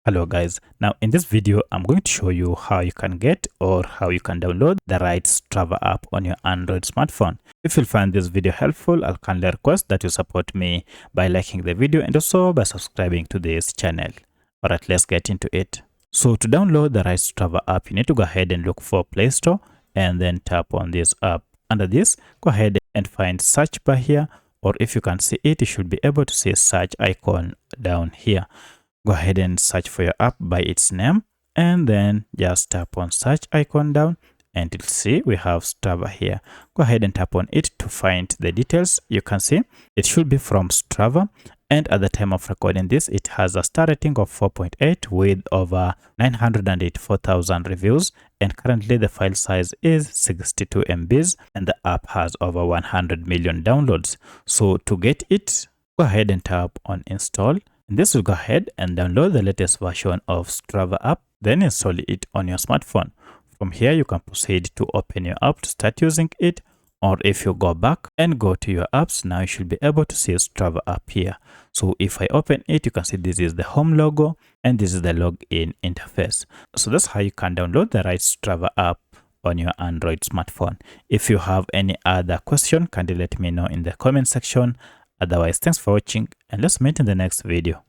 Hello guys, now in this video I'm going to show you how you can get or how you can download the right Strava app on your Android smartphone. If you find this video helpful, I'll kindly request that you support me by liking the video and also by subscribing to this channel. Alright, let's get into it. So to download the right Strava app, you need to go ahead and look for Play Store and then tap on this app. Under this, go ahead and find search bar here, or if you can see it, you should be able to see a search icon down here. Go ahead and search for your app by its name and then just tap on search icon down and you'll see we have Strava here. Go ahead and tap on it to find the details. You can see it should be from Strava, and at the time of recording this it has a star rating of 4.8 with over 984,000 reviews, and currently the file size is 62 MBs and the app has over 100 million downloads. So to get it, go ahead and tap on install. And this will go ahead and download the latest version of Strava app, then install it on your smartphone. From here, you can proceed to open your app to start using it, or if you go back and go to your apps, now you should be able to see Strava app here. So if I open it, you can see this is the home logo and this is the login interface. So that's how you can download the right Strava app on your Android smartphone. If you have any other question, kindly let me know in the comment section. Otherwise, thanks for watching and let's meet in the next video.